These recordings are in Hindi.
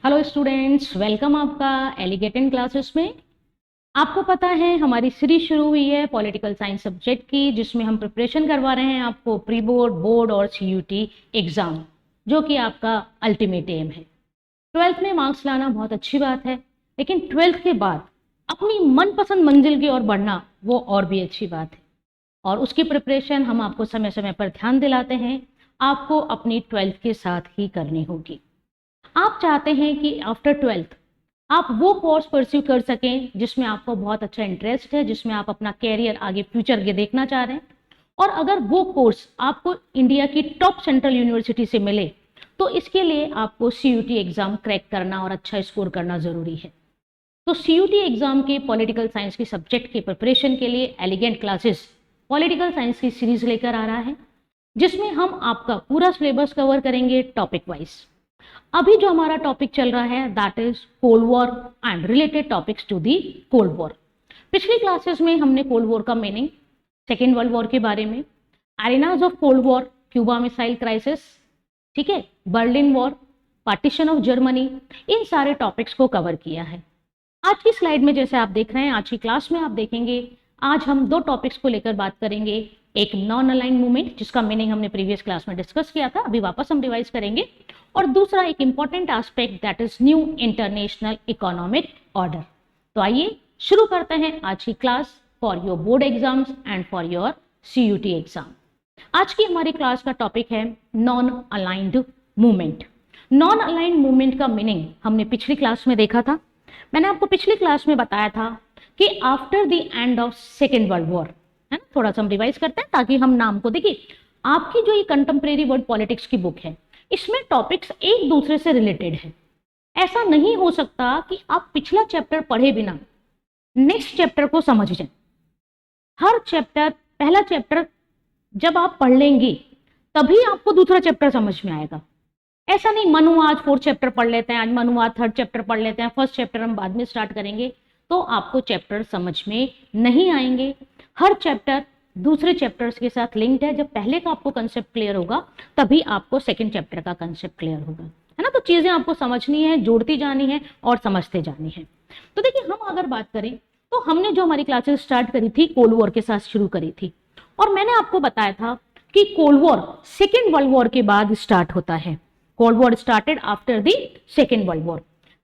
हेलो स्टूडेंट्स, वेलकम आपका एलिगेटेंट क्लासेस में। आपको पता है हमारी सीरीज शुरू हुई है पॉलिटिकल साइंस सब्जेक्ट की, जिसमें हम प्रिपरेशन करवा रहे हैं आपको प्री बोर्ड, बोर्ड और सीयूटी एग्जाम, जो कि आपका अल्टीमेट एम है। ट्वेल्थ में मार्क्स लाना बहुत अच्छी बात है, लेकिन ट्वेल्थ के बाद अपनी मनपसंद मंजिल की ओर बढ़ना वो और भी अच्छी बात है। और उसकी प्रिपरेशन हम आपको समय समय पर ध्यान दिलाते हैं, आपको अपनी ट्वेल्थ के साथ ही करनी होगी। आप चाहते हैं कि आफ्टर ट्वेल्थ आप वो कोर्स परस्यू कर सकें जिसमें आपको बहुत अच्छा इंटरेस्ट है, जिसमें आप अपना कैरियर आगे फ्यूचर के देखना चाह रहे हैं, और अगर वो कोर्स आपको इंडिया की टॉप सेंट्रल यूनिवर्सिटी से मिले तो इसके लिए आपको सीयूटी एग्जाम क्रैक करना और अच्छा स्कोर करना जरूरी है। तो सीयूटी एग्जाम के पॉलिटिकल साइंस के सब्जेक्ट के प्रिपरेशन के लिए एलिगेंट क्लासेस पॉलिटिकल साइंस की सीरीज लेकर आ रहा है, जिसमें हम आपका पूरा सिलेबस कवर करेंगे टॉपिक वाइज। अभी जो हमारा टॉपिक चल रहा है that is cold war and related topics to the cold war. पिछली क्लासेस में हमने कोल्ड वॉर का मीनिंग, सेकेंड वर्ल्ड वॉर के बारे में, arenas of cold war, Cuba missile crisis, ठीक है, Berlin war, partition of Germany, इन सारे टॉपिक्स को कवर किया है। आज की स्लाइड में जैसे आप देख रहे हैं, आज की क्लास में आप देखेंगे, आज हम दो टॉपिक्स को लेकर बात करेंगे। एक नॉन अलाइन मूवमेंट, जिसका मीनिंग हमने प्रीवियस क्लास में डिस्कस किया था, अभी वापस हम रिवाइज करेंगे, और दूसरा एक important aspect that is new international economic order. तो आइए शुरू करते हैं आज की class for your board exams and for your CUT exam. आज की हमारी क्लास का टॉपिक है non aligned movement. Non aligned movement का मीनिंग हमने पिछली क्लास में देखा था। मैंने आपको पिछली क्लास में बताया था कि after the end of second world war, है ना, थोड़ा सा हम रिवाइज करते हैं ताकि हम नाम को देखिए। आपकी जो ये कंटेम्प्रेरी वर्ल्ड पॉलिटिक्स की बुक है, इसमें टॉपिक्स एक दूसरे से रिलेटेड है। ऐसा नहीं हो सकता कि आप पिछला चैप्टर पढ़े बिना नेक्स्ट चैप्टर को समझ जाए। हर चैप्टर, पहला चैप्टर जब आप पढ़ लेंगे तभी आपको दूसरा चैप्टर समझ में आएगा। ऐसा नहीं मनु आज फोर्थ चैप्टर पढ़ लेते हैं, आज मनु आज थर्ड चैप्टर पढ़ लेते हैं, फर्स्ट चैप्टर हम बाद में स्टार्ट करेंगे, तो आपको चैप्टर समझ में नहीं आएंगे। हर चैप्टर दूसरे चैप्टर्स के साथ लिंक्ड है। जब पहले का आपको कंसेप्ट क्लियर होगा तभी आपको सेकंड चैप्टर का कंसेप्ट क्लियर होगा, है ना। तो चीजें आपको समझनी है, जोड़ती जानी है और समझते जानी है। तो देखिए, हम अगर बात करें तो हमने जो हमारी क्लासेस स्टार्ट करी थी कोल्ड वॉर के साथ शुरू करी थी, और मैंने आपको बताया था कि cold war second world war के बाद स्टार्ट होता है। Cold war started after the second world war.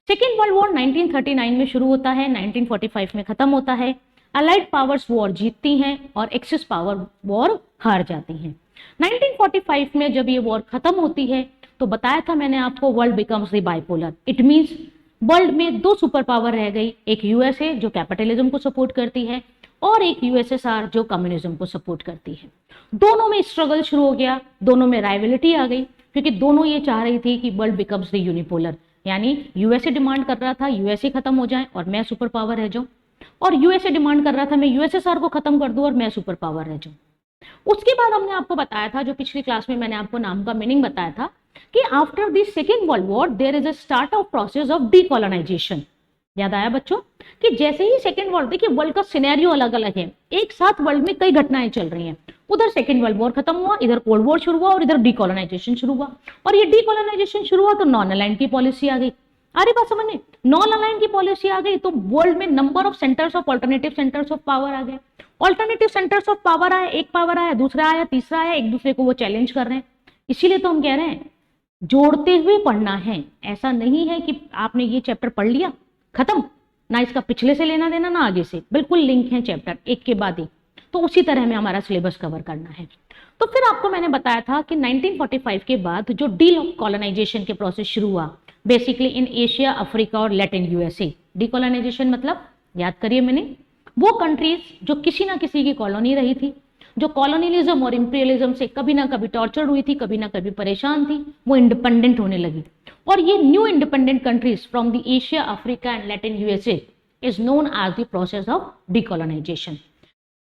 Second world war 1939 में शुरू होता है, 1945 में खत्म होता है। अलाइड पावर्स वॉर जीतती हैं और एक्सिस पावर वॉर हार जाती हैं। 1945 में जब ये वॉर खत्म होती है तो बताया था मैंने आपको, world becomes the bipolar. It means world में दो सुपर पावर रह गई, एक यूएसए जो कैपिटलिज्म को सपोर्ट करती है और एक यूएसएसआर जो कम्युनिज्म को सपोर्ट करती है। दोनों में स्ट्रगल शुरू हो गया, दोनों में राइवलिटी आ गई, क्योंकि दोनों ये चाह रही थी कि वर्ल्ड बिकम्स द यूनिपोलर, यानी यूएसए डिमांड कर रहा था यूएसए खत्म हो जाए और मैं सुपर पावर रह जाऊं, और यूएसए डिमांड कर रहा था मैं यूएसएसआर को खत्म कर दूं और मैं सुपर पावर रह जाऊं। उसके बाद हमने आपको बताया था, जो पिछली क्लास में मैंने आपको नाम का मीनिंग बताया था, कि after the second world war there is a start of process of decolonisation. याद आया बच्चों कि जैसे ही सेकेंड वर्ल्ड, देखिए वर्ल्ड का सिनेरियो अलग अलग है, एक साथ वर्ल्ड में कई घटनाएं चल रही हैं। उधर सेकेंड वर्ल्ड वॉर खत्म हुआ, इधर कोल्ड वॉर शुरू हुआ और इधर डीकोलोनाइजेशन शुरू हुआ, और ये डीकोलोनाइजेशन शुरू हुआ तो नॉन अलाइंड की पॉलिसी आ गई। अरे बात समझने, नॉन अलाइंड की पॉलिसी आ गई तो वर्ल्ड में number of centres of alternative centres of power आ गए। अल्टरनेटिव सेंटर्स ऑफ पावर आया, एक पावर आया, दूसरा आया, तीसरा आया, एक दूसरे को वो चैलेंज कर रहे हैं। इसीलिए तो हम कह रहे हैं जोड़ते हुए पढ़ना है। ऐसा नहीं है कि आपने ये चैप्टर पढ़ लिया खत्म, ना इसका पिछले से लेना देना ना आगे से, बिल्कुल लिंक है चैप्टर एक के बाद एक। तो उसी तरह में हमारा सिलेबस कवर करना है। तो फिर आपको मैंने बताया था कि 1945 के बाद जो डीकोलोनाइजेशन के प्रोसेस शुरू हुआ, बेसिकली इन एशिया, अफ्रीका और लैटिन यूएसए। डीकोलोनाइजेशन मतलब याद करिए मैंने, वो कंट्रीज जो किसी ना किसी की कॉलोनी रही थी, जो कॉलोनियलिज्म और इंपीरियलिज्म से कभी ना कभी टॉर्चर हुई थी, कभी ना कभी परेशान थी, वो इंडिपेंडेंट होने लगी। और ये new independent countries from the Asia, Africa and Latin USA is known as the process of decolonisation.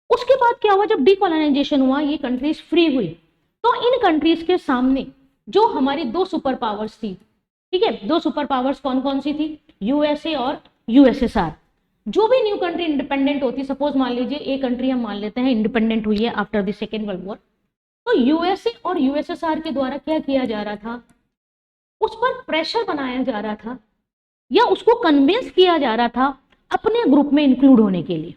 उसके बाद क्या हुआ, जब डीकोलोनाइजेशन हुआ, ये कंट्रीज फ्री हुई, तो इन कंट्रीज के सामने जो हमारी दो सुपर पावर्स थी, ठीक है, दो सुपर पावर्स कौन कौन सी थी, यूएसए और यूएसएसआर। जो भी न्यू कंट्री इंडिपेंडेंट होती, सपोज मान लीजिए एक कंट्री हम मान लेते हैं इंडिपेंडेंट हुई है after the second world war, तो यूएसए और यूएसएसआर के द्वारा क्या किया जा रहा था, उस पर प्रेशर बनाया जा रहा था या उसको कन्विंस किया जा रहा था अपने ग्रुप में इंक्लूड होने के लिए।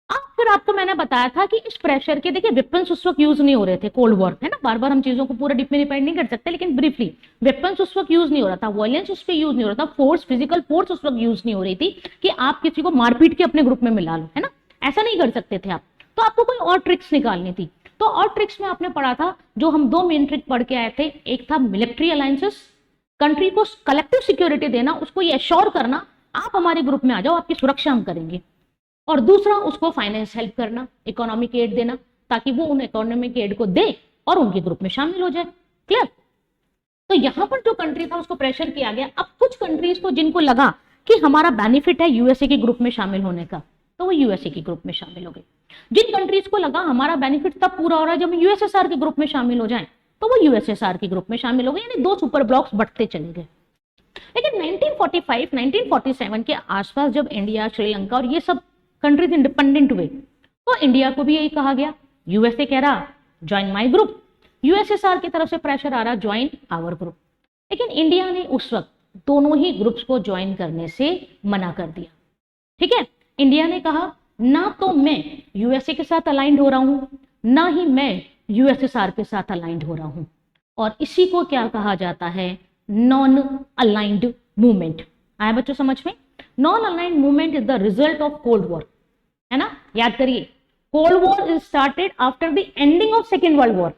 अब फिर आपको मैंने बताया था कि इस प्रेशर के, देखिए वेपन्स उस वक्त यूज नहीं हो रहे थे, कोल्ड वॉर है ना, बार बार हम चीजों को पूरा डीप में डिपेंड नहीं कर सकते, लेकिन ब्रीफली वेपन्स उस वक्त यूज नहीं हो रहा था, वायलेंस उस पर यूज नहीं हो रहा था, फोर्स, फिजिकल फोर्स उस वक्त यूज नहीं हो रही थी कि आप किसी को मारपीट के अपने ग्रुप में मिला लो, है ना, ऐसा नहीं कर सकते थे आप। तो आपको कोई और ट्रिक्स निकालनी थी। तो और ट्रिक्स में आपने पढ़ा था, जो हम दो मेन ट्रिक पढ़ के आए थे, एक था मिलिट्री अलायंसेस, कंट्री को कलेक्टिव सिक्योरिटी देना, उसको ये एश्योर करना आप हमारे ग्रुप में आ जाओ, आपकी सुरक्षा हम करेंगे, और दूसरा उसको फाइनेंस हेल्प करना, इकोनॉमिक एड देना, ताकि वो उन इकोनॉमिक एड को दे और उनके ग्रुप में शामिल हो जाए। क्लियर? तो यहां पर जो कंट्री था उसको प्रेशर किया गया। अब कुछ कंट्रीज को जिनको लगा कि हमारा बेनिफिट है यूएसए के ग्रुप में शामिल होने का, तो वो यूएसए के ग्रुप में शामिल हो गए। जिन कंट्रीज को लगा हमारा बेनिफिट तब पूरा हो रहा है जब हम यूएसएसआर के ग्रुप में शामिल हो जाएं, तो वो यूएसएसआर के ग्रुप में शामिल हो गए, यानी दो सुपर ब्लॉक्स बढ़ते चले गए। लेकिन 1945 1947 के आसपास जब इंडिया, श्रीलंका और ये सब कंट्रीज इंडिपेंडेंट हुए, तो इंडिया को भी यही कहा गया, यूएसए कह रहा ज्वाइन माय ग्रुप, यूएसएसआर की तरफ से प्रेशर आ रहा ज्वाइन आवर ग्रुप। लेकिन इंडिया ने उस वक्त दोनों ही ग्रुप्स को ज्वाइन करने से मना कर दिया। ठीक है, इंडिया ने कहा ना तो मैं यूएसए के साथ अलाइंड हो रहा हूं, ना ही मैं यूएसएसआर के साथ अलाइंड हो रहा हूं, और इसी को क्या कहा जाता है, नॉन अलाइंड मूवमेंट। आया बच्चों समझ में? Non aligned movement is the result of cold war, है ना, याद करिए, cold war is started after the ending of second world war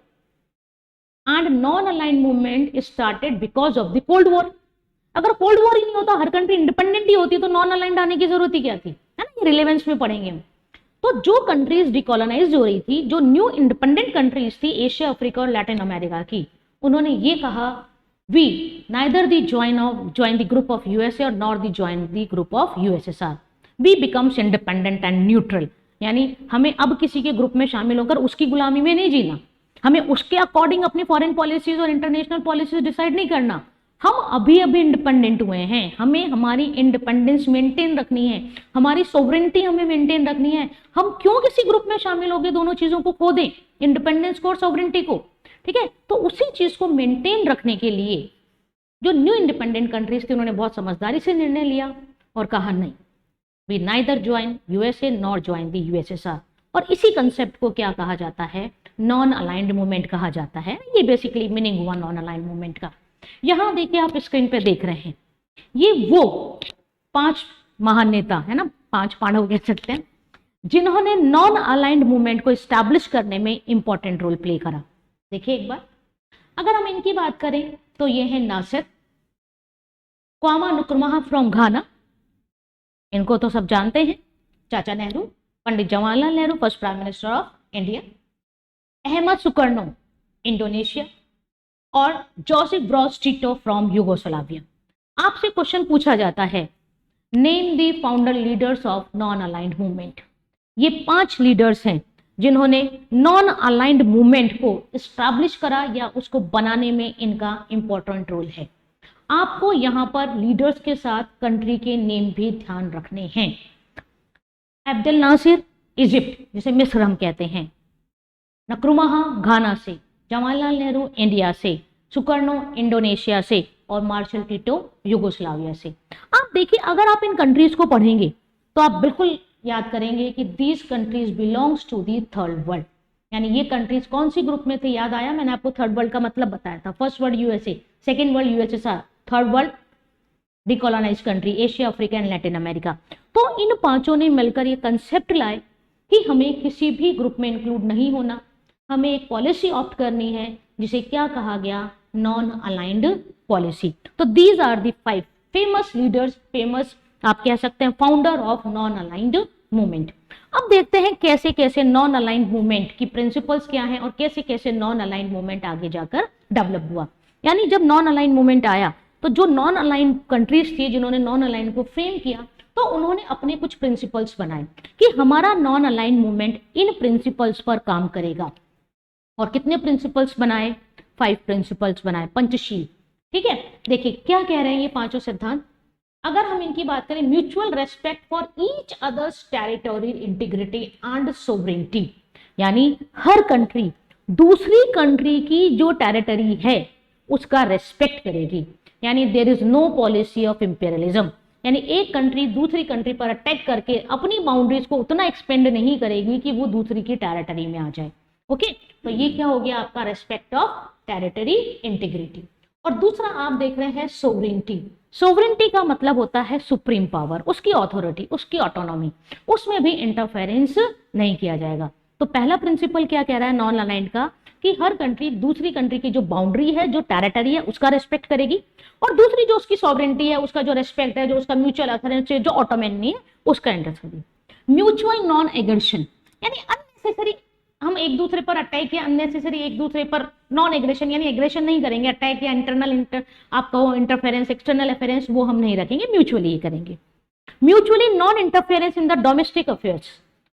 and non aligned movement is started because of the cold war. अगर कोल्ड वॉर ही नहीं होता, हर कंट्री इंडिपेंडेंट ही होती, तो नॉन अलाइंड आने की जरूरत ही क्या थी, है ना, ये रिलेवेंस में पढ़ेंगे हम। तो जो कंट्रीज डिकोलोनाइज हो रही थी, जो न्यू इंडिपेंडेंट कंट्रीज थी एशिया, अफ्रीका और लैटिन अमेरिका की, उन्होंने ये कहा we neither the join the group of USA or nor the join the group of USSR, we becomes independent and neutral, यानी हमें अब किसी के ग्रुप में शामिल होकर उसकी गुलामी में नहीं जीना, हमें उसके अकॉर्डिंग अपनी फॉरेन पॉलिसीज और इंटरनेशनल पॉलिसीज डिसाइड नहीं करना, हम अभी अभी इंडिपेंडेंट हुए हैं, हमें हमारी इंडिपेंडेंस मेंटेन रखनी है, हमारी सोवरेनिटी हमें मेंटेन रखनी है, हम क्यों किसी ग्रुप में शामिल हो गए, दोनों चीजों को खो दें, इंडिपेंडेंस को और सोवरेनिटी को। ठीक है, तो उसी चीज को मेंटेन रखने के लिए जो न्यू इंडिपेंडेंट कंट्रीज थी, उन्होंने बहुत समझदारी से निर्णय लिया और कहा नहीं, we neither join USA nor join the USSR. और इसी कंसेप्ट को क्या कहा जाता है, नॉन अलाइंड मूवमेंट कहा जाता है। ये बेसिकली मीनिंग हुआ नॉन अलाइंड मूवमेंट का। यहां देखिए, आप स्क्रीन पे देख रहे हैं, ये वो 5 महान नेता है ना, 5 पांडव कह सकते हैं, जिन्होंने नॉन अलाइंड मूवमेंट को स्टैब्लिश करने में इंपॉर्टेंट रोल प्ले करा। देखिए एक बार, अगर हम इनकी बात करें तो ये है Nasser, Kwame Nkrumah from Ghana, इनको तो सब जानते हैं, Chacha Nehru, Pandit Jawaharlal Nehru, first prime minister of India, Ahmed Sukarno Indonesia, और Joseph Broz Tito from Yugoslavia. आपसे क्वेश्चन पूछा जाता है, name the founder leaders of non aligned movement. ये 5 लीडर्स हैं जिन्होंने नॉन अलाइंड मूवमेंट को एस्टैब्लिश करा या उसको बनाने में इनका इंपॉर्टेंट रोल है। आपको यहां पर लीडर्स के साथ कंट्री के नेम भी ध्यान रखने हैं। अब्दुल नासिर इजिप्ट, जिसे मिस्र हम कहते हैं, नक्रुमाह घाना से, जवाहरलाल नेहरू इंडिया से, सुकर्नो इंडोनेशिया से, और मार्शल टिटो यूगोस्लाविया से। आप देखिए, अगर आप इन कंट्रीज को पढ़ेंगे तो आप बिल्कुल याद करेंगे कि these countries belongs to the third world, यानी ये कंट्रीज कौन सी ग्रुप में थे, याद आया, मैंने आपको थर्ड वर्ल्ड का मतलब बताया था। First world USA, second world USSR, third world decolonise country Asia, Africa and Latin America. तो इन 5 ने मिलकर ये कंसेप्ट लाए कि हमें किसी भी ग्रुप में इंक्लूड नहीं होना, हमें एक पॉलिसी ऑप्ट करनी है जिसे क्या कहा गया, नॉन अलाइंड पॉलिसी। तो these are the 5 famous leaders, famous आप कह सकते हैं founder of non aligned movement. अब देखते हैं कैसे कैसे नॉन अलाइंड मूवमेंट की प्रिंसिपल्स क्या हैं और कैसे कैसे नॉन अलाइंड मूवमेंट आगे जाकर डेवलप हुआ। यानी जब नॉन अलाइंड मूवमेंट आया तो जो नॉन अलाइंड कंट्रीज थी जिन्होंने नॉन अलाइंड को फ्रेम किया, तो उन्होंने अपने कुछ प्रिंसिपल्स बनाए कि हमारा non aligned movement in principles पर काम करेगा। और कितने प्रिंसिपल्स बनाए, 5 प्रिंसिपल्स बनाए, पंचशील। ठीक है, देखिए क्या कह रहे हैं ये 5 सिद्धांत। अगर हम इनकी बात करें, mutual respect for each others territorial integrity and sovereignty, यानी हर कंट्री दूसरी कंट्री की जो टेरिटरी है उसका रेस्पेक्ट करेगी, यानी there is no policy of imperialism, यानी एक कंट्री दूसरी कंट्री पर अटैक करके अपनी बाउंड्रीज को उतना एक्सपेंड नहीं करेगी कि वो दूसरी की टेरिटरी में आ जाए। ओके, तो ये क्या हो गया आपका रेस्पेक्ट ऑफ टेरिटरी इंटीग्रिटी। और दूसरा आप देख रहे हैं सोवरेनिटी। सोवरेनिटी का मतलब होता है सुप्रीम पावर, उसकी अथॉरिटी, उसकी ऑटोनॉमी, उसमें भी इंटरफेरेंस नहीं किया जाएगा। तो पहला प्रिंसिपल क्या कह रहा है नॉन अलाइंड का, कि हर कंट्री दूसरी कंट्री की जो बाउंड्री है, जो टेरिटरी है, उसका रेस्पेक्ट करेगी, और दूसरी जो उसकी सॉवरेनिटी है, उसका जो रेस्पेक्ट है, जो उसका म्यूचुअल अथॉरिटी है, जो ऑटोनॉमी है, उसका इंटरेस्ट करेगी। म्यूचुअल नॉन एग्रेशन, यानी अननेसेसरी हम एक दूसरे पर अटैक या अननेसेसरी एक दूसरे पर नॉन एग्रेशन, यानी एग्रेशन नहीं करेंगे, अटैक या आप कहो इंटरफेरेंस, एक्सटर्नल अफेरेंस, वो हम नहीं रखेंगे, म्यूचुअली ही करेंगे। Mutually non interference in the domestic affairs.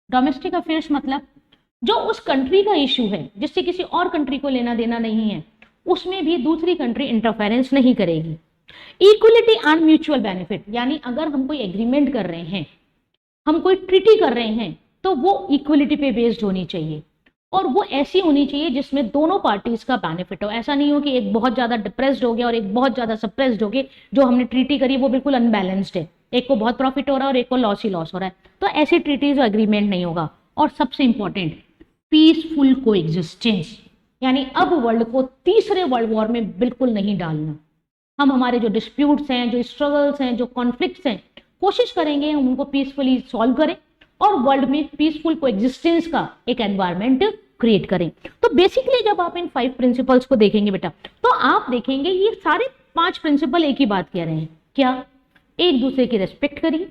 Domestic affairs मतलब जो उस कंट्री का इश्यू है, जिससे किसी और कंट्री को लेना देना नहीं है, उसमें भी दूसरी कंट्री इंटरफेरेंस नहीं करेगी। इक्वलिटी एंड म्यूचुअल बेनिफिट, यानी अगर हम कोई एग्रीमेंट कर रहे हैं, हम कोई ट्रीटी कर रहे हैं, तो वो इक्वलिटी पे बेस्ड होनी चाहिए, और वो ऐसी होनी चाहिए जिसमें दोनों पार्टीज का बेनिफिट हो। ऐसा नहीं हो कि एक बहुत ज्यादा डिप्रेस्ड हो गया और एक बहुत ज्यादा सप्रेस्ड हो गया, जो हमने ट्रीटी करी वो बिल्कुल अनबैलेंस्ड है, एक को बहुत प्रॉफिट हो रहा है और एक को लॉस ही लॉस हो रहा है, तो ऐसी ट्रीटीज एग्रीमेंट नहीं होगा। और सबसे इंपॉर्टेंट, पीसफुल कोएग्जिस्टेंस, यानी अब वर्ल्ड को तीसरे वर्ल्ड वॉर में बिल्कुल नहीं डालना। हम हमारे जो डिस्प्यूट्स हैं, जो स्ट्रगल्स हैं, जो कॉन्फ्लिक्ट्स हैं, कोशिश करेंगे हम उनको पीसफुली सॉल्व करें और वर्ल्ड में पीसफुल कोएग्जिस्टेंस का एक एनवायरनमेंट क्रिएट करें। तो बेसिकली जब आप इन 5 प्रिंसिपल्स को देखेंगे बेटा, तो आप देखेंगे ये सारे 5 प्रिंसिपल एक ही बात कह रहे हैं, क्या? एक दूसरे की रेस्पेक्ट करिए,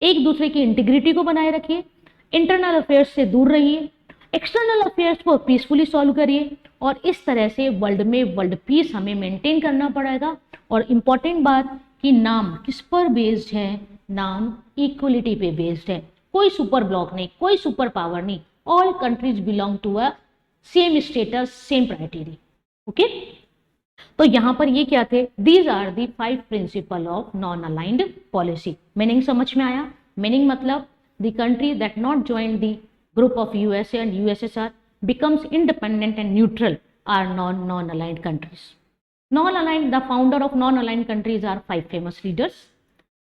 एक दूसरे की इंटीग्रिटी को बनाए रखिए, इंटरनल अफेयर्स से दूर रहिए, एक्सटर्नल अफेयर्स को पीसफुली सॉल्व करिए, और इस तरह से वर्ल्ड में वर्ल्ड पीस हमें मेंटेन करना पड़ेगा। और इंपॉर्टेंट बात कि नाम किस पर बेस्ड है? नाम इक्वलिटी पे बेस्ड है, कोई सुपर ब्लॉक नहीं, कोई सुपर पावर नहीं, all countries belong to a same status, same criteria. Okay, तो यहां पर ये क्या थे? These are the 5 principle of non aligned policy. Meaning समझ में आया? मीनिंग मतलब the country that not join the group of USA and USSR becomes independent and neutral are non-aligned countries. Non-aligned, the founder of non-aligned countries are 5 famous leaders.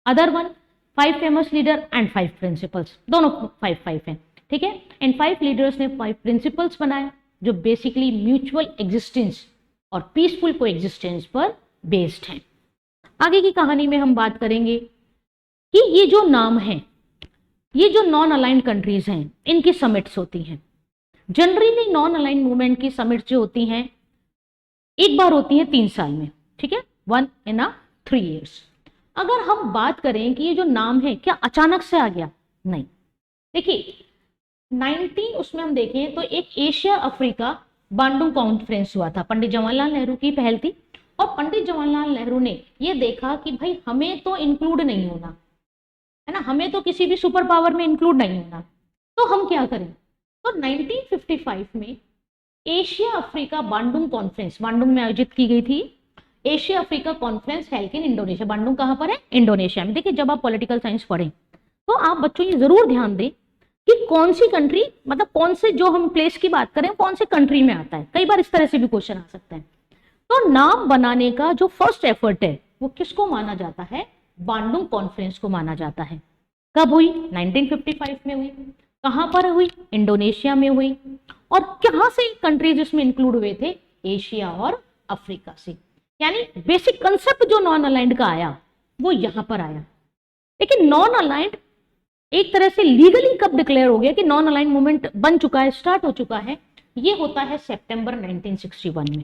Other one, 5 famous leader and 5 principles. दोनों 5 हैं, ठीक है? And 5 leaders ने 5 principles बनाए जो basically mutual existence और peaceful coexistence पर based हैं। आगे की कहानी में हम बात करेंगे कि ये जो नाम है, ये जो non-aligned countries हैं, इनकी समिट्स होती हैं। जनरली नॉन अलाइन मूवमेंट की समिट जो होती हैं एक बार होती है 3 साल में, ठीक है, 1 in 3 years। अगर हम बात करें कि ये जो नाम है क्या अचानक से आ गया? नहीं, देखिए 19 उसमें हम देखें तो एक एशिया अफ्रीका बांडुंग कॉन्फ्रेंस हुआ था, पंडित जवाहरलाल नेहरू की पहल थी, और पंडित जवाहरलाल नेहरू ने ये देखा कि भाई हमें तो इंक्लूड नहीं होना है ना, हमें तो किसी भी सुपर पावर में इंक्लूड नहीं होना, तो हम क्या करें? तो 1955 में Asia Africa Bandung conference Bandung में आयोजित की गई थी। Asia Africa conference held in Indonesia. Bandung कहां पर है? इंडोनेशिया में। देखिए जब आप पॉलिटिकल साइंस पढ़ें तो आप बच्चों ये जरूर ध्यान दें कि कौन सी कंट्री, मतलब कौन से जो हम प्लेस की बात करें कौन से कंट्री में आता है। कई बार इस तरह से भी क्वेश्चन आ सकता है। तो नाम बनाने का जो फर्स्ट एफर्ट है वो किसको माना जाता है? बांडुंग कॉन्फ्रेंस को माना जाता है। कब हुई? 1955 में हुई। कहां पर हुई? इंडोनेशिया में हुई। और कहां से कंट्रीज इसमें इंक्लूड हुए थे? एशिया और अफ्रीका से। यानी बेसिक कंसेप्ट जो नॉन अलाइंड का आया वो यहां पर आया। लेकिन नॉन अलाइंड एक तरह से लीगली कब डिक्लेयर हो गया कि नॉन अलाइंड मूवमेंट बन चुका है, स्टार्ट हो चुका है? ये होता है सितंबर 1961 में।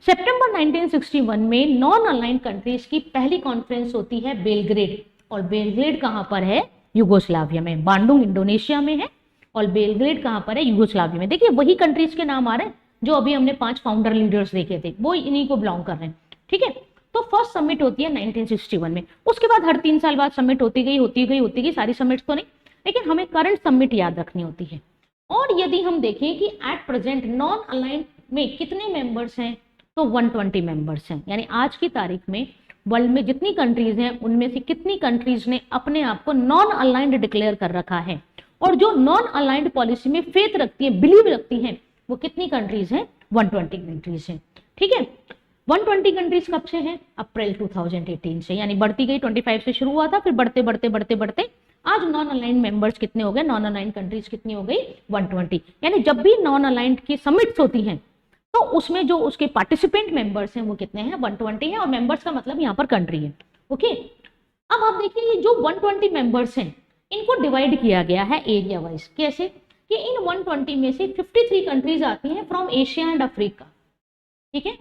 सितंबर 1961 में नॉन अलाइंड कंट्रीज की पहली कॉन्फ्रेंस होती है बेलग्रेड। और बेलग्रेड कहां पर है? यूगोस्लाविया में। बांडुंग इंडोनेशिया में है और बेलग्रेड कहां पर है? यूगोस्लाविया में। देखिए वही कंट्रीज के नाम आ रहे हैं जो अभी हमने 5 फाउंडर लीडर्स देखे थे, वो इन्हीं को बिलोंग कर रहे हैं, ठीक है। तो फर्स्ट समिट होती है 1961 में। उसके बाद हर 3 साल बाद समिट होती गई। सारी समिट्स तो नहीं, लेकिन हमें करंट समिट याद रखनी होती है। और यदि हम देखें कि एट प्रेजेंट नॉन अलाइंड में कितने मेंबर्स हैं, तो 120 मेंबर्स हैं। यानी आज की तारीख में वर्ल्ड में जितनी कंट्रीज हैं उनमें से कितनी कंट्रीज ने अपने आप को नॉन अलाइंड डिक्लेयर कर रखा है, और जो नॉन अलाइंड पॉलिसी में फेथ रखती है, बिलीव रखती हैं, वो कितनी कंट्रीज हैं? 120 कंट्रीज हैं, ठीक है। 120 कंट्रीज कब से हैं? अप्रैल 2018 से, यानी बढ़ती गई, 25 से शुरू हुआ था, फिर बढ़ते बढ़ते बढ़ते बढ़ते आज नॉन अलाइंड मेंबर्स कितने हो गए, नॉन अलाइंड कंट्रीज कितनी हो गई? 120। यानी जब भी नॉन अलाइंड की समिट्स होती हैं तो उसमें जो उसके पार्टिसिपेंट मेंबर्स हैं वो कितने हैं? 120 है, और मेंबर्स का मतलब यहाँ पर कंट्री है। ओके, अब आप देखिए ये जो 120 मेंबर्स हैं इनको डिवाइड किया गया है एरिया वाइज। कैसे? कि इन 120 में से 53 कंट्रीज आती हैं फ्रॉम एशिया एंड अफ्रीका, ठीक है,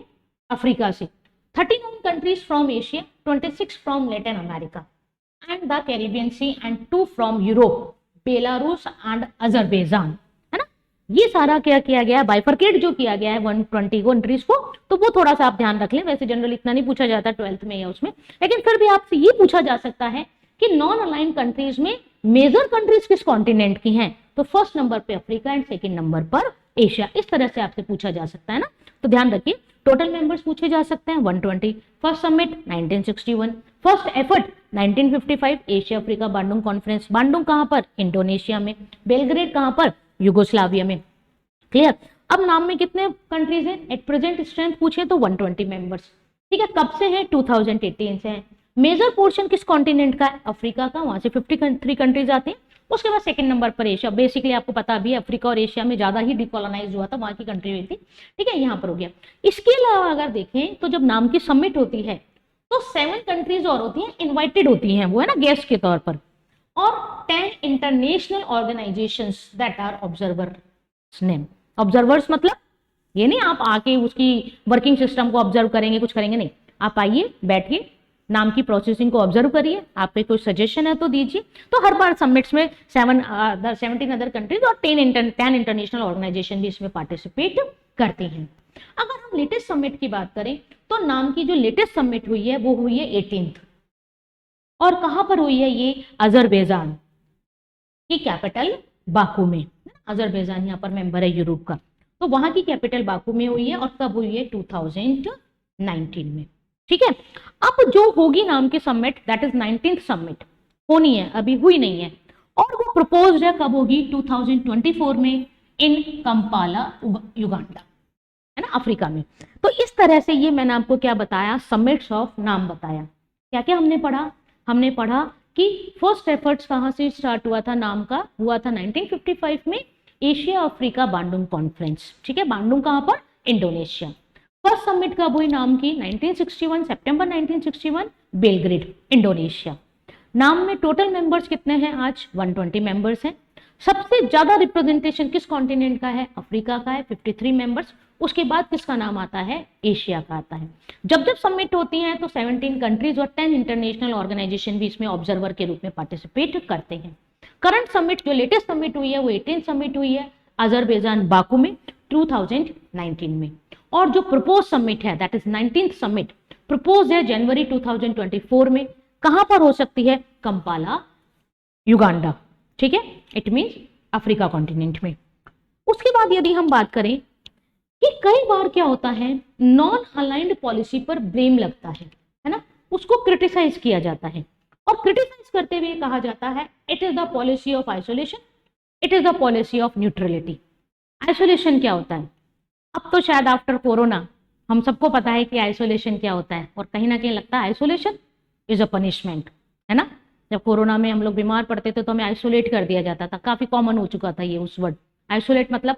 अफ्रीका से, 39 countries from Asia, 26 from Latin America and the Caribbean sea and 2 from Europe, Belarus and Azerbaijan, है ना। ये सारा क्या किया गया है? बाइफरकेट जो किया गया है 120 कंट्रीज को, तो वो थोड़ा सा आप ध्यान रख लें। वैसे जनरल इतना नहीं पूछा जाता 12th में या उसमें, लेकिन फिर भी आपसे ये पूछा जा सकता है कि नॉन अलाइन कंट्रीज में मेजर कंट्रीज किस कॉन्टिनेंट की हैं? तो फर्स्ट नंबर पे अफ्रीका एंड सेकंड नंबर पर एशिया। इस तरह से आपसे पूछा जा सकता है ना, तो ध्यान रखिए। टोटल मेंबर्स पूछे जा सकते हैं 120। First summit 1961, first effort 1955 Asia Africa Bandung conference. Bandung कहां पर? इंडोनेशिया में। बेलग्रेड कहां पर? यूगोस्लाविया में। क्लियर? अब नाम में कितने कंट्रीज हैं? एट प्रेजेंट स्ट्रेंथ पूछे तो 120 मेंबर्स, ठीक है। कब से है? 2018 से है। मेजर पोर्शन किस कॉन्टिनेंट का है? अफ्रीका का, वहां से 53 कंट्रीज आते हैं। उसके बाद सेकंड नंबर पर एशिया। बेसिकली आपको पता भी है अफ्रीका और एशिया में ज्यादा ही डिकोलोनाइज हुआ था, वहां की कंट्री हुई थी, ठीक है, यहाँ पर हो गया। इसके अलावा अगर देखें तो जब नाम की समिट होती है तो 7 कंट्रीज और होती हैं, इन्वाइटेड होती हैं, वो है ना गेस्ट के तौर पर, और 10 international organisations that are observers name. Observers मतलब ये नहीं आप आके उसकी वर्किंग सिस्टम को ऑब्जर्व करेंगे, कुछ करेंगे, नहीं। आप आइए, बैठिए, नाम की प्रोसेसिंग को ऑब्जर्व करिए, आप पे कोई सजेशन है तो दीजिए। तो हर बार समिट्स में 17 अदर कंट्रीज और 10 इंटरनेशनल ऑर्गेनाइजेशन भी इसमें पार्टिसिपेट करती हैं। अगर हम लेटेस्ट समिट की बात करें तो नाम की जो लेटेस्ट समिट हुई है वो हुई है 18th, और कहां पर हुई है ये? अजरबैजान की कैपिटल बाकू में। अजरबैजान यहाँ पर मेंबर है यूरोप का, तो वहां की कैपिटल बाकू में हुई है, और कब हुई है? 2019 में, ठीक है। अब जो होगी नाम की summit, that is 19th summit, होनी है, अभी हुई नहीं है, और वो प्रपोज्ड है कब होगी? 2024 में इन कंपाला युगांडा, है ना, अफ्रीका में। तो इस तरह से ये मैंने आपको क्या बताया? समिट्स ऑफ नाम बताया। क्या क्या हमने पढ़ा? हमने पढ़ा कि फर्स्ट एफर्ट्स कहां से स्टार्ट हुआ था नाम का? हुआ था 1955 में एशिया अफ्रीका बांडुंग कॉन्फ्रेंस, ठीक है। बांडुंग कहां पर? इंडोनेशिया। फर्स्ट समिट कब हुई नाम की? 1961, सितंबर 1961, बेलग्रेड, इंडोनेशिया। नाम में टोटल मेंबर्स कितने हैं आज? 120 मेंबर्स हैं। सबसे ज्यादा रिप्रेजेंटेशन किस कॉन्टिनेंट का है? अफ्रीका का है, 53 मेंबर्स। उसके बाद किसका नाम आता है? एशिया का आता है। जब जब समिट होती हैं तो 17 कंट्रीज और 10 इंटरनेशनल ऑर्गेनाइजेशन भी इसमें ऑब्जर्वर के रूप में पार्टिसिपेट करते हैं। करंट समिट जो लेटेस्ट समिट हुई है वो 18th समिट हुई है अजरबैजान बाकू में 2019 में, और जो प्रपोज समिट है that is 19th summit propose है जनवरी 2024 में। कहां पर हो सकती है? कंपाला युगांडा, ठीक है, इट मींस अफ्रीका कॉन्टिनेंट में। उसके बाद यदि हम बात करें कि कई बार क्या होता है, नॉन अलाइंड पॉलिसी पर ब्लेम लगता है ना, उसको क्रिटिसाइज किया जाता है, और क्रिटिसाइज करते हुए कहा जाता है it is the policy of isolation, it is the policy of neutrality. Isolation क्या होता है? अब तो शायद आफ्टर कोरोना हम सबको पता है कि आइसोलेशन क्या होता है, और कहीं ना कहीं लगता है आइसोलेशन इज अ पनिशमेंट, है ना। जब कोरोना में हम लोग बीमार पड़ते थे तो हमें आइसोलेट कर दिया जाता था, काफी कॉमन हो चुका था ये उस वर्ड आइसोलेट, मतलब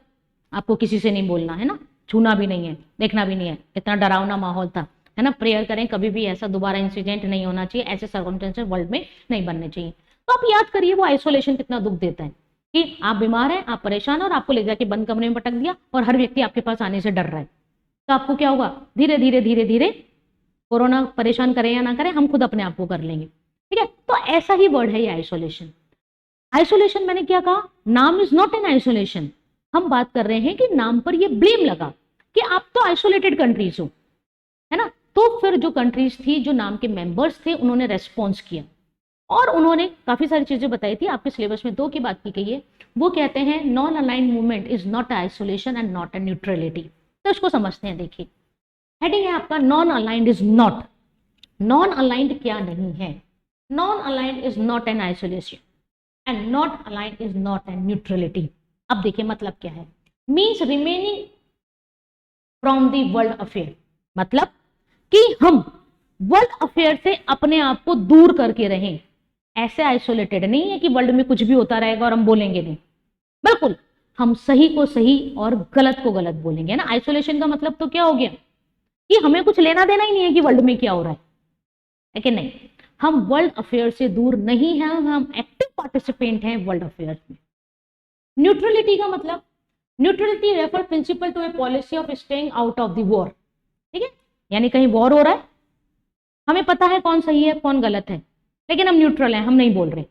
आपको किसी से नहीं बोलना, है ना, छूना भी नहीं है, देखना भी नहीं है, इतना डरावना माहौल था, है ना। प्रेयर करें कभी भी ऐसा दोबारा इंसिडेंट नहीं होना चाहिए, ऐसे सर्कमस्टेंसेस वर्ल्ड में नहीं बनने चाहिए। तो आप याद करिए वो आइसोलेशन कितना दुख देता है कि आप बीमार हैं, आप परेशान हैं, और आपको ले जाके बंद कमरे में पटक दिया, और हर व्यक्ति आपके पास आने से डर रहा है, तो आपको क्या होगा? धीरे धीरे धीरे धीरे कोरोना परेशान करे या ना करे, हम खुद अपने आप को कर लेंगे, ठीक है। तो ऐसा ही वर्ड है ये आइसोलेशन। आइसोलेशन मैंने क्या कहा? नाम इज नॉट एन आइसोलेशन। हम बात कर रहे हैं कि नाम पर ये ब्लेम लगा कि आप तो आइसोलेटेड कंट्रीज हो, है ना। तो फिर जो कंट्रीज थी, जो नाम के मेंबर्स थे, उन्होंने रेस्पॉन्स किया और उन्होंने काफी सारी चीजें बताई थी। आपके सिलेबस में 2 की बात की गई है। वो कहते हैं non aligned movement is not isolation and not a neutrality. तो इसको समझते हैं। देखिए हेडिंग है आपका non aligned is not. Non aligned क्या नहीं है? Non aligned is not N isolation and not aligned is not N neutrality. अब देखिए मतलब क्या है। Means remaining from the world affair, मतलब कि हम वर्ल्ड अफेयर से अपने आप को दूर करके रहें। ऐसे आइसोलेटेड नहीं है कि वर्ल्ड में कुछ भी होता रहेगा और हम बोलेंगे नहीं, बिल्कुल हम सही को सही और गलत को गलत बोलेंगे ना। आइसोलेशन का मतलब तो क्या हो गया कि हमें कुछ लेना देना ही नहीं है कि वर्ल्ड में क्या हो रहा है कि नहीं। हम वर्ल्ड अफेयर से दूर नहीं हैं, हम एक्टिव पार्टिसिपेंट हैं वर्ल्ड अफेयर्स में। न्यूट्रलिटी का मतलब, neutrality refer principle to a policy of staying out of the war, ठीक है, यानी कहीं वॉर हो रहा है, हमें पता है कौन सही है कौन गलत है, लेकिन हम न्यूट्रल हैं, हम नहीं बोल रहे।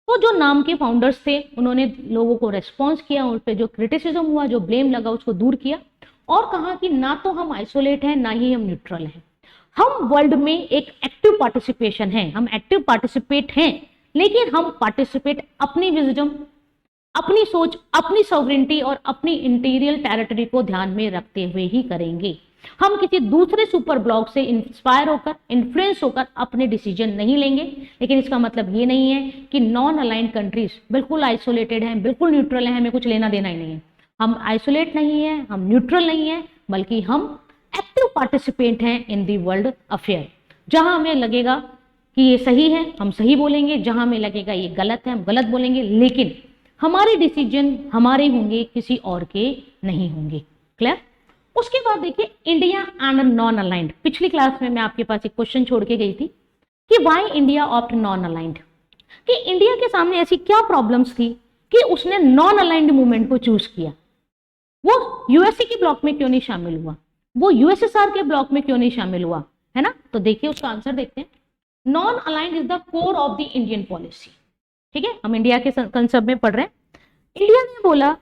तो जो नाम के फाउंडर्स थे उन्होंने लोगों को रेस्पॉन्स किया, उन पे जो क्रिटिसिज्म हुआ, जो ब्लेम लगा, उसको दूर किया और कहा कि ना तो हम आइसोलेट हैं ना ही हम न्यूट्रल हैं, हम वर्ल्ड में एक एक्टिव पार्टिसिपेशन है, हम एक्टिव पार्टिसिपेट हैं, लेकिन हम पार्टिसिपेट अपनी विजडम, अपनी सोच, अपनी सॉवरेनिटी और अपनी इंटीरियर टेरिटरी को ध्यान में रखते हुए ही करेंगे। हम किसी दूसरे सुपर ब्लॉक से इंस्पायर होकर, इन्फ्लुएंस होकर अपने डिसीजन नहीं लेंगे। लेकिन इसका मतलब ये नहीं है कि नॉन अलाइंड कंट्रीज बिल्कुल आइसोलेटेड हैं, बिल्कुल न्यूट्रल हैं, हमें कुछ लेना देना ही नहीं है। हम आइसोलेट नहीं है, हम न्यूट्रल नहीं है, बल्कि हम एक्टिव पार्टिसिपेंट हैं इन दी वर्ल्ड अफेयर। जहां हमें लगेगा कि ये सही है हम सही बोलेंगे, जहां हमें लगेगा ये गलत है हम गलत बोलेंगे, लेकिन हमारे डिसीजन हमारे होंगे, किसी और के नहीं होंगे। क्लियर? उसके बाद देखिए इंडिया एंड नॉन अलाइंड। पिछली क्लास में मैं आपके पास एक क्वेश्चन छोड़ के गई थी कि why India opt non aligned, कि इंडिया के सामने ऐसी क्या प्रॉब्लम्स थी कि उसने नॉन अलाइंड मूवमेंट को चूज किया। वो यूएसए के ब्लॉक में क्यों नहीं शामिल हुआ, वो यूएसएसआर के ब्लॉक में क्यों नहीं शामिल हुआ, है ना। तो देखिए उसका आंसर देखते हैं। Non aligned is the core of the Indian policy, ठीक है, हम इंडिया के कंसेप्ट में पढ़ रहे हैं। इंडिया ने बोला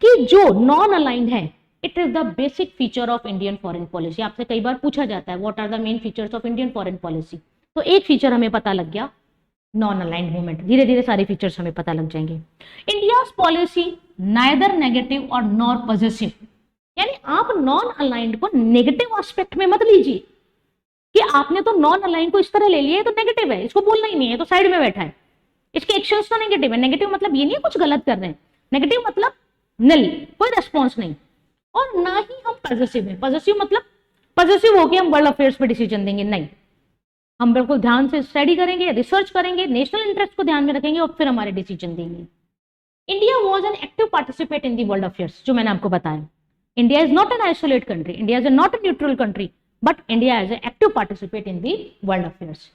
कि जो नॉन अलाइंड है it is the basic feature of Indian foreign policy. आपसे कई बार पूछा जाता है what are the main features of Indian foreign policy, तो एक फीचर हमें पता लग गया, नॉन अलाइंड मूवमेंट। धीरे धीरे सारे फीचर्स हमें पता लग जाएंगे। इंडियाज पॉलिसी नाइदर नेगेटिव और नॉर पॉजिटिव, यानी आप नॉन अलाइंड को नेगेटिव एस्पेक्ट में मत लीजिए कि आपने तो नॉन अलाइंड को इस तरह ले लिया है तो नेगेटिव है, इसको बोलना ही नहीं है, तो साइड में बैठा है, इसके एक्शंस तो नेगेटिव है। नेगेटिव मतलब ये नहीं है कुछ गलत कर रहे हैं, नेगेटिव मतलब निल, कोई रेस्पॉन्स नहीं। और ना ही हम पॉजिटिव हैं, पॉजिटिव मतलब पॉजिटिव होकर हम वर्ल्ड अफेयर्स पे डिसीजन देंगे, नहीं, हम बिल्कुल ध्यान से स्टडी करेंगे, रिसर्च करेंगे, नेशनल इंटरेस्ट को ध्यान में रखेंगे और फिर हमारे डिसीजन देंगे। India was an active participate in the world affairs, जो मैंने आपको बताया। India is not an isolate country, India is not a neutral country, but India is an active participate in the world affairs.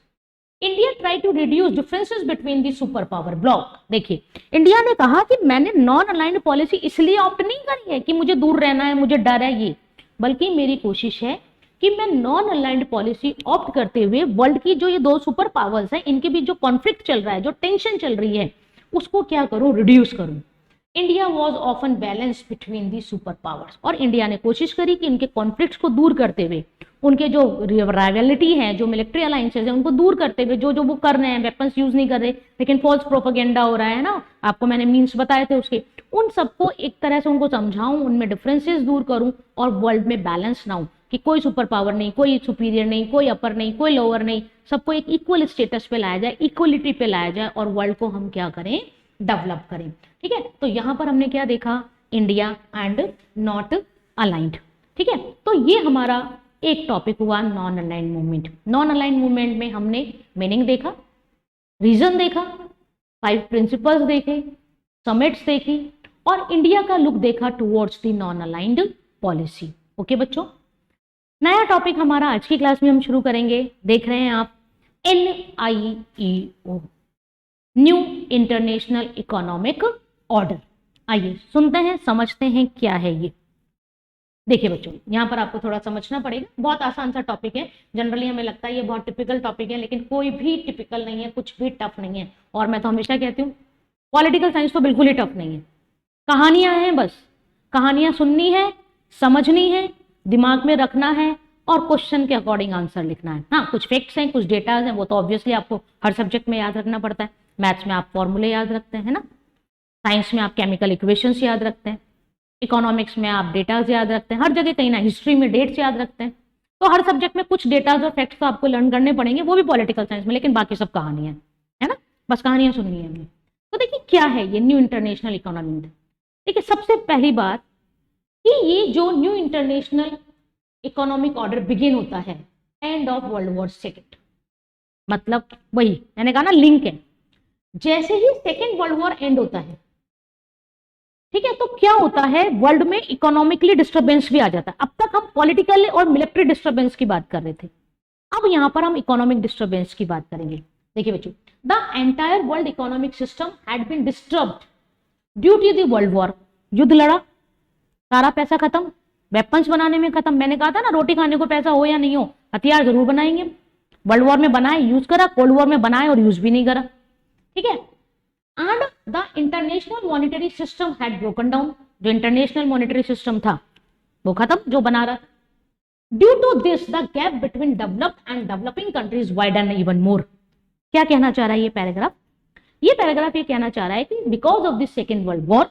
India try to reduce differences between the super power bloc. देखिए इंडिया ने कहा कि मैंने नॉन अलाइंड पॉलिसी इसलिए ऑप्ट नहीं करी है कि मुझे दूर रहना है, मुझे डर है ये, बल्कि मेरी कोशिश है कि मैं नॉन अलाइंड पॉलिसी ऑप्ट करते हुए वर्ल्ड की जो ये दो सुपर पावर्स हैं इनके बीच जो कॉन्फ्लिक्ट चल रहा है, जो टेंशन चल रही है, उसको क्या करूं, रिड्यूस करूं। India was often balance between the super powers, और इंडिया ने कोशिश करी कि इनके कॉन्फ्लिक्ट्स को दूर करते हुए, उनके जो राइवलिटी है, जो मिलिट्री अलायंसेज है, उनको दूर करते हुए, जो जो वो कर रहे हैं, वेपन्स यूज नहीं कर रहे लेकिन फॉल्स प्रोपेगेंडा हो रहा है ना, आपको मैंने मीन्स बताए थे उसके, उन सबको एक तरह से उनको समझाऊं, उनमें डिफरेंसेस दूर करूं और वर्ल्ड में बैलेंस ना हो कि कोई सुपर पावर नहीं, कोई सुपीरियर नहीं, कोई अपर नहीं, कोई लोअर नहीं, सबको एक इक्वल स्टेटस पे लाया जाए, इक्वलिटी पे लाया जाए और वर्ल्ड को हम क्या करें, डेवलप करें। ठीक है, तो यहां पर हमने क्या देखा, इंडिया एंड नॉट अलाइंड। ठीक है, तो ये हमारा एक टॉपिक हुआ non aligned movement. Non aligned movement में हमने मीनिंग देखा, रीजन देखा, 5 प्रिंसिपल्स देखे, समिट्स देखी और इंडिया का लुक देखा towards the non aligned policy. Okay बच्चों, नया टॉपिक हमारा आज की क्लास में हम शुरू करेंगे। देख रहे हैं आप NIEO, new international economic order. आइए सुनते हैं, समझते हैं क्या है ये। देखिए बच्चों, यहाँ पर आपको थोड़ा समझना पड़ेगा, बहुत आसान सा टॉपिक है। जनरली हमें लगता है ये बहुत टिपिकल टॉपिक है, लेकिन कोई भी टिपिकल नहीं है, कुछ भी टफ नहीं है। और मैं तो हमेशा कहती हूँ पॉलिटिकल साइंस तो बिल्कुल ही टफ नहीं है, कहानियां हैं, बस कहानियां सुननी है, समझनी है, दिमाग में रखना है और क्वेश्चन के अकॉर्डिंग आंसर लिखना है। हाँ, कुछ फैक्ट्स हैं, कुछ डेटाज हैं, वो तो ऑब्वियसली आपको हर सब्जेक्ट में याद रखना पड़ता है। मैथ्स में आप फॉर्मूले याद रखते हैं ना, साइंस में आप केमिकल इक्वेशंस याद रखते हैं, इकोनॉमिक्स में आप डेटाज याद रखते हैं, हर जगह कहीं ना हिस्ट्री में डेट्स याद रखते हैं। तो हर सब्जेक्ट में कुछ डेटाज और फैक्ट्स तो आपको लर्न करने पड़ेंगे, वो भी पॉलिटिकल साइंस में, लेकिन बाकी सब कहानियां है ना, बस कहानियां सुननी है हमें। तो देखिए क्या है ये न्यू इंटरनेशनल इकोनॉमिक। देखिए सबसे पहली बात कि ये जो new international economic order begin होता है end of world war second. मतलब वही मैंने कहा ना, लिंक है। जैसे ही सेकेंड वर्ल्ड वॉर एंड होता है, ठीक है, तो क्या होता है, वर्ल्ड में इकोनॉमिकली डिस्टर्बेंस भी आ जाता है। अब तक हम पॉलिटिकल और मिलिट्री डिस्टर्बेंस की बात कर रहे थे, अब यहां पर हम इकोनॉमिक डिस्टर्बेंस की बात करेंगे। देखिए बच्चों, the entire world economic system had been disturbed due to the world war. युद्ध लड़ा, सारा पैसा खत्म, वेपन्स बनाने में खत्म। मैंने कहा था ना, रोटी खाने को पैसा हो या नहीं हो, हथियार जरूर बनाएंगे। वर्ल्ड वॉर में बनाए, यूज करा, कोल्ड वॉर में बनाए और यूज भी नहीं करा, ठीक है। And the international monetary system had broken down. जो इंटरनेशनल मॉनिटरी सिस्टम था वो खत्म, जो बना रहा। Due to this the gap between developed and developing countries widen even more. क्या कहना चाह रहा है ये पैराग्राफ? ये पैराग्राफ ये कहना चाह रहा है कि because of this second world war,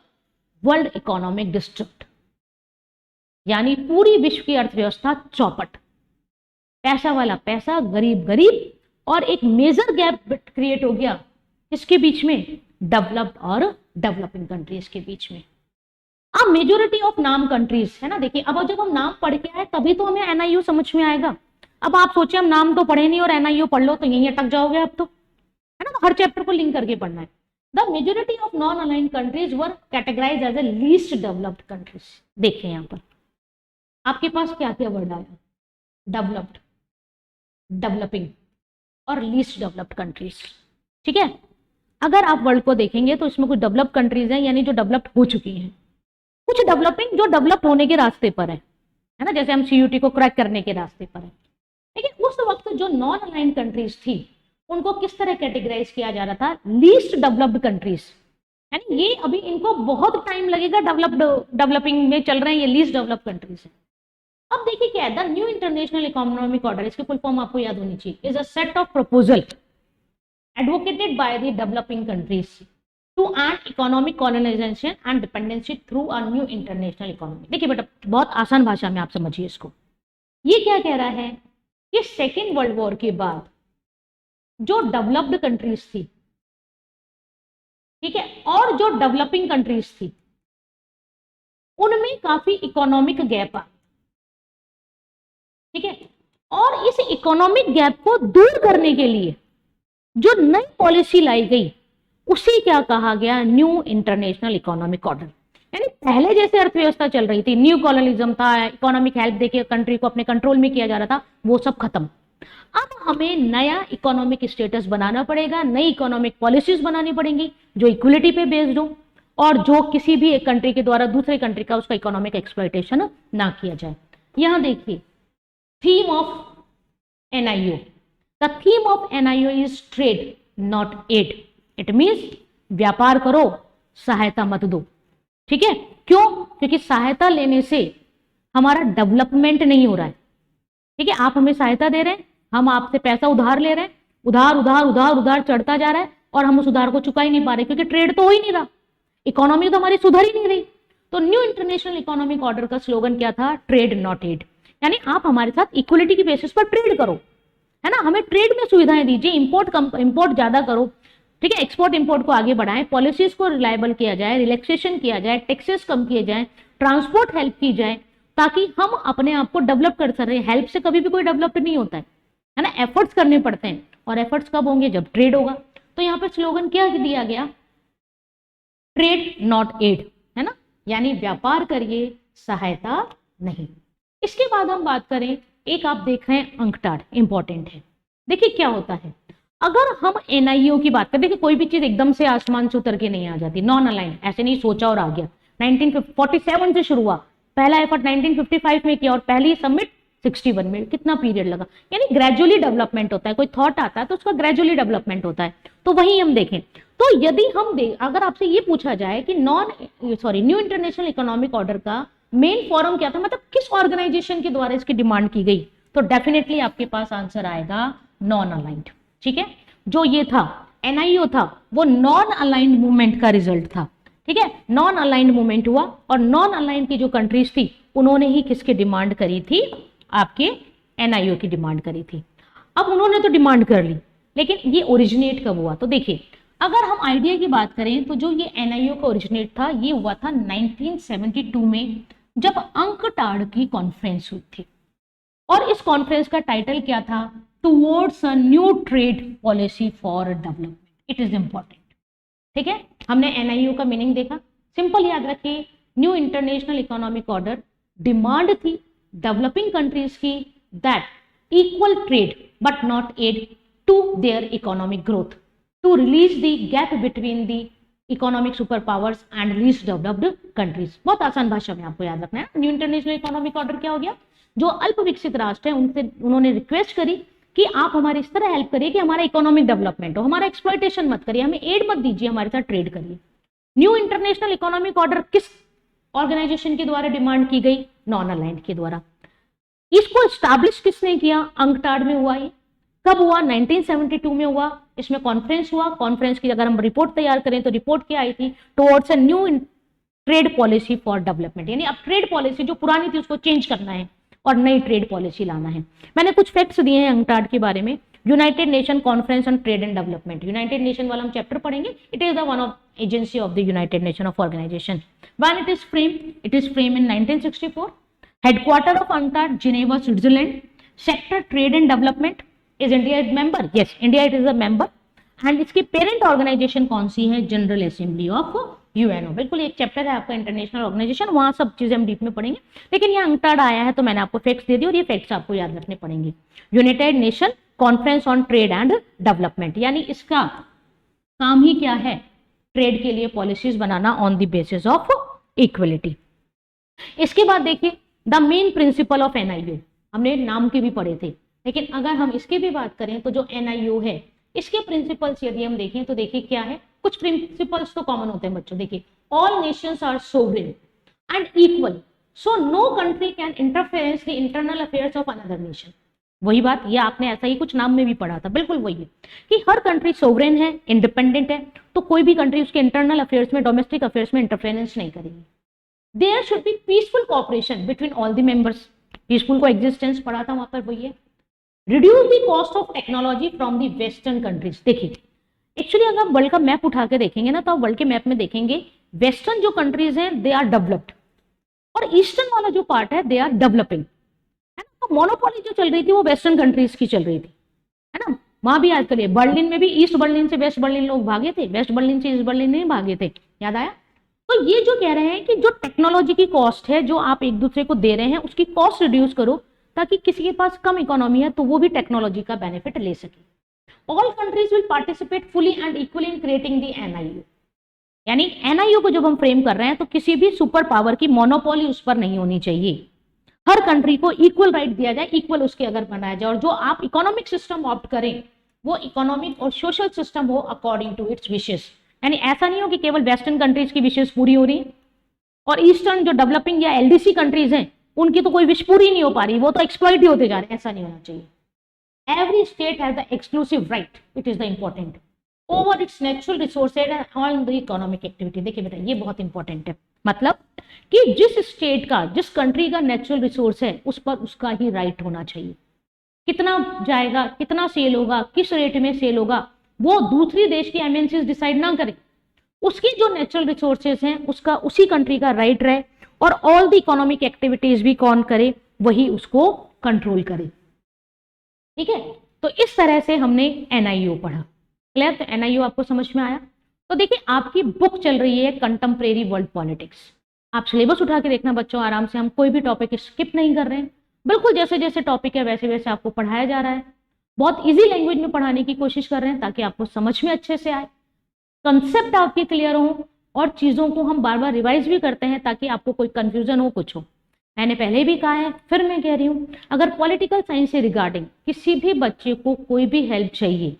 world economic disturbed, यानी पूरी विश्व की अर्थव्यवस्था चौपट। पैसा वाला पैसा, गरीब गरीब, और एक मेजर गैप क्रिएट हो गया इसके बीच में, डेवलप्ड और डेवलपिंग कंट्रीज के बीच में। अब मेजोरिटी ऑफ नाम कंट्रीज है ना, देखिए अब जब हम नाम पढ़ के आए तभी तो हमें एनआईओ समझ में आएगा। अब आप सोचिए हम नाम तो पढ़े नहीं और एनआईओ पढ़ लो तो यहीं अटक जाओगे आप तो, है ना। तो हर चैप्टर को लिंक करके पढ़ना है। The majority of non aligned countries were categorise as a least developed countries. देखिए यहाँ पर आपके पास क्या क्या वर्ड आया, डेवलप्ड, डेवलपिंग और लीस्ट डेवलप्ड कंट्रीज, ठीक है। अगर आप वर्ल्ड को देखेंगे तो इसमें कुछ डेवलप्ड कंट्रीज हैं, यानी जो डेवलप्ड हो चुकी हैं, कुछ डेवलपिंग जो डेवलप होने के रास्ते पर है ना, जैसे हम सीयूटी को क्रैक करने के रास्ते पर है। लेकिन उस वक्त जो नॉन अलाइंड कंट्रीज थी उनको किस तरह कैटेगराइज किया जा रहा था, लीस्ट डेवलप्ड कंट्रीज, यानी ये अभी इनको बहुत टाइम लगेगा, डेवलपिंग में चल रहे हैं, ये लीस्ट डेवलप्ड कंट्रीज है। अब देखिए क्या है, the new international economic order, इसकी फुल फॉर्म आपको याद होनी चाहिए, is a set of proposal advocated by the developing countries to end economic colonization and dependency through a new international economy। देखिए बेटा, बहुत आसान भाषा में आप समझिए इसको। ये क्या कह रहा है कि सेकेंड वर्ल्ड वॉर के बाद जो डेवलप्ड कंट्रीज थी, ठीक है, और जो डेवलपिंग कंट्रीज थी, उनमें काफी इकोनॉमिक गैप आ, ठीक है। और इस इकोनॉमिक गैप को दूर करने के लिए जो नई पॉलिसी लाई गई उसे क्या कहा गया, न्यू इंटरनेशनल इकोनॉमिक ऑर्डर। यानी पहले जैसे अर्थव्यवस्था चल रही थी, न्यू कॉलोनिज्म था, इकोनॉमिक हेल्प देके कंट्री को अपने कंट्रोल में किया जा रहा था, वो सब खत्म। अब हमें नया इकोनॉमिक स्टेटस बनाना पड़ेगा, नई इकोनॉमिक पॉलिसीज बनानी पड़ेंगी जो इक्विलिटी पे बेस्ड हो और जो किसी भी एक कंट्री के द्वारा दूसरे कंट्री का उसका इकोनॉमिक एक्सप्लॉयटेशन ना किया जाए। यहां देखिए theme of NIO, the theme of NIO is trade not aid. It means व्यापार करो, सहायता मत दो, ठीक है। क्यों? क्योंकि सहायता लेने से हमारा डेवलपमेंट नहीं हो रहा है, ठीक है। आप हमें सहायता दे रहे हैं, हम आपसे पैसा उधार ले रहे हैं, उधार उधार उधार उधार चढ़ता जा रहा है और हम उस उधार को चुका ही नहीं पा रहे, क्योंकि ट्रेड तो हो ही नहीं रहा, इकोनॉमी तो हमारी सुधर ही नहीं रही। तो न्यू इंटरनेशनल इकोनॉमिक ऑर्डर का स्लोगन क्या था, ट्रेड नॉट एड, यानी आप हमारे साथ इक्वलिटी की बेसिस पर ट्रेड करो, है ना, हमें ट्रेड में सुविधाएं दीजिए, इंपोर्ट ज्यादा करो, ठीक है, एक्सपोर्ट इंपोर्ट को आगे बढ़ाएं, पॉलिसीज को रिलायबल किया जाए, रिलैक्सेशन किया जाए, टैक्सेस कम किए जाए, ट्रांसपोर्ट हेल्प की जाए, ताकि हम अपने आप को डेवलप कर सकें। हेल्प से कभी भी कोई डेवलप नहीं होता है ना, एफर्ट्स करने पड़ते हैं, और एफर्ट्स कब होंगे, जब ट्रेड होगा। तो यहाँ पर स्लोगन क्या दिया गया, ट्रेड नॉट एड, है ना, यानी व्यापार करिए, सहायता नहीं। इसके बाद हम बात करें, एक आप देख रहे हैं अंकटाड, इंपॉर्टेंट है। देखिए क्या होता है, अगर हम एनआईओ की बात करें, देखिए कोई भी चीज एकदम से आसमान से उतर के नहीं आ जाती, नॉन अलाइन ऐसे नहीं सोचा और आ गया। 1947 से शुरू हुआ, पहला एफर्ट 1955 में किया और पहली सबमिट 61 में, कितना पीरियड लगा, यानी ग्रेजुअली डेवलपमेंट होता है, कोई थॉट आता है तो उसका ग्रेजुअली डेवलपमेंट होता है। तो वही हम देखें, तो यदि हम अगर आपसे ये पूछा जाए कि न्यू इंटरनेशनल इकोनॉमिक ऑर्डर का मेन फॉरम क्या था, मतलब किस ऑर्गेनाइजेशन के द्वारा इसकी डिमांड की गई, तो डेफिनेटली आपके पास आंसर आएगा नॉन अलाइंड, ठीक है। जो ये था एनआईओ था, वो नॉन अलाइंड मूवमेंट का रिजल्ट था, ठीक है। नॉन अलाइंड मूवमेंट हुआ और नॉन अलाइंड की जो कंट्रीज थी उन्होंने ही किसकी डिमांड करी थी, आपके एनआईओ की डिमांड करी थी। अब उन्होंने तो डिमांड कर ली, लेकिन ये ओरिजिनेट कब हुआ, तो देखिए अगर हम आइडिया की बात करें तो जो ये एनआईओ का ओरिजिनेट था ये हुआ था 1972 में, जब अंकटाड की कॉन्फ्रेंस हुई थी। और इस कॉन्फ्रेंस का टाइटल क्या था? Towards a new trade policy for development. It is important. ठीक है, हमने एनआईओ का मीनिंग देखा। सिंपल याद रखिए, new international economic order demand थी डेवलपिंग कंट्रीज की that equal trade but not aid to their economic growth, to release the gap between the economic super powers and least developed countries. बहुत आसान भाषा में आपको याद रखना है। न्यू इंटरनेशनल इकोनॉमिक ऑर्डर क्या हो गया? जो अल्प विकसित राष्ट्र है उनसे उन्होंने रिक्वेस्ट करी कि आप हमारी इस तरह हेल्प करिए कि हमारा इकोनॉमिक डेवलपमेंट हो, हमारा एक्सप्लॉइटेशन मत करिए, हमें एड मत दीजिए, हमारे साथ ट्रेड करिए। न्यू इंटरनेशनल इकोनॉमिक ऑर्डर किस ऑर्गेनाइजेशन के द्वारा डिमांड की गई? नॉन अलाइंड के द्वारा। इसको स्टैब्लिश किसने किया? अंकटाड में हुआ। ये कब हुआ? 1972 में हुआ। इसमें कॉन्फ्रेंस हुआ। कॉन्फ्रेंस की अगर हम रिपोर्ट तैयार करें तो रिपोर्ट क्या आई थी? Towards a new trade policy for development, यानी अब ट्रेड पॉलिसी जो पुरानी थी उसको चेंज करना है और नई ट्रेड पॉलिसी लाना है। मैंने कुछ फैक्ट्स दिए हैं अंकटाड के बारे में। United Nation conference on trade and development, United Nation वाला हम चैप्टर पढ़ेंगे। It is the one of agency of the United Nation of organisation. When it is frame in 1964। Headquarter of UNCTAD Geneva, Switzerland. Sector trade and development. Is India member? Yes, India it is a member. And इसकी पेरेंट ऑर्गेनाइजेशन कौन सी है? General assembly of UNO. बिल्कुल एक चैप्टर है आपका इंटरनेशनल ऑर्गेनाइजेशन, वहां सब चीजें हम डीप में पढ़ेंगे, लेकिन यहाँ अंकटाड आया है तो मैंने आपको फैक्ट्स दे दिए और ये फैक्ट्स आपको याद रखने पड़ेंगे। United Nation conference on trade and development, यानी इसका काम ही क्या है? ट्रेड के लिए policies banana on the basis of equality. इसके बाद देखिए the main principle of NIO, हमने नाम के भी पढ़े थे, लेकिन अगर हम इसकी भी बात करें तो जो एनआईओ है इसके प्रिंसिपल्स यदि हम देखें तो देखिए क्या है? कुछ प्रिंसिपल्स तो कॉमन होते हैं बच्चों। देखिए, all nations are sovereign and equal, so no country can interference the internal affairs of another nation. वही बात, ये आपने ऐसा ही कुछ नाम में भी पढ़ा था। बिल्कुल वही है कि हर कंट्री सोवरेन है, इंडिपेंडेंट है, तो कोई भी कंट्री उसके इंटरनल अफेयर्स में, डोमेस्टिक अफेयर्स में इंटरफेरेंस नहीं करेगी। There should be peaceful cooperation between all the members. Peaceful coexistence पढ़ा था वहां पर, वही है। Reduce the cost of technology from the western countries. देखिए एक्चुअली अगर आप वर्ल्ड का मैप उठा के देखेंगे ना तो आप वर्ल्ड के मैप में देखेंगे वेस्टर्न जो कंट्रीज हैं दे आर डेवलप्ड और ईस्टर्न वाला जो पार्ट है दे आर डेवलपिंग, है ना। तो मोनोपोली जो चल रही थी वो वेस्टर्न कंट्रीज की चल रही थी, है ना। वहां भी आजकल ये बर्लिन में भी ईस्ट बर्लिन से वेस्ट बर्लिन लोग भागे थे, वेस्ट बर्लिन से ईस्ट बर्लिन नहीं भागे थे, याद आया। तो ये जो कह रहे हैं कि जो टेक्नोलॉजी की कॉस्ट है जो आप एक दूसरे को दे रहे हैं उसकी कॉस्ट रिड्यूस करो ताकि किसी के पास कम इकोनॉमी है तो वो भी टेक्नोलॉजी का बेनिफिट ले सके। All countries will participate fully and equally in creating the NIO, यानी एनआईओ को जब हम फ्रेम कर रहे हैं तो किसी भी सुपर पावर की मोनोपोली उस पर नहीं होनी चाहिए। हर कंट्री को इक्वल राइट दिया जाए, इक्वल उसके अगर बनाया जाए, और जो आप इकोनॉमिक सिस्टम ऑप्ट करें वो इकोनॉमिक और सोशल सिस्टम हो अकॉर्डिंग टू इट्स विशेस। यानी ऐसा नहीं हो कि केवल वेस्टर्न कंट्रीज की विशेष पूरी हो रही और ईस्टर्न जो डेवलपिंग या एलडीसी कंट्रीज हैं उनकी तो कोई विश पूरी नहीं हो पा रही, वो तो एक्सप्लॉइट ही होते जा रहे हैं। ऐसा नहीं होना चाहिए। Every state has the exclusive right, it is the important, over its natural resources and all the economic activity। देखिए बेटा ये बहुत इंपॉर्टेंट है, मतलब कि जिस स्टेट का, जिस कंट्री का नेचुरल रिसोर्स है उस पर उसका ही राइट होना चाहिए। कितना जाएगा, कितना सेल होगा, किस रेट में सेल होगा, वो दूसरी देश की एमएनसीज डिसाइड ना करें। उसकी जो नेचुरल रिसोर्सेज हैं उसका उसी कंट्री का राइट रहे और ऑल द इकोनॉमिक एक्टिविटीज भी कौन करे? वही उसको कंट्रोल करे। ठीक है, तो इस तरह से हमने एनआईओ पढ़ा। क्लियर? तो एनआईओ आपको समझ में आया। तो देखिए आपकी बुक चल रही है कंटेम्प्रेरी वर्ल्ड पॉलिटिक्स। आप सिलेबस उठा के देखना बच्चों आराम से, हम कोई भी टॉपिक स्किप नहीं कर रहे हैं, बिल्कुल जैसे जैसे टॉपिक है वैसे वैसे आपको पढ़ाया जा रहा है। बहुत ईजी लैंग्वेज में पढ़ाने की कोशिश कर रहे हैं ताकि आपको समझ में अच्छे से आए, कंसेप्ट आपके क्लियर हो, और चीजों को हम बार बार रिवाइज भी करते हैं ताकि आपको कोई कंफ्यूजन हो, कुछ हो। मैंने पहले भी कहा है, फिर मैं कह रही हूं, अगर पॉलिटिकल साइंस से रिगार्डिंग किसी भी बच्चे को कोई भी हेल्प चाहिए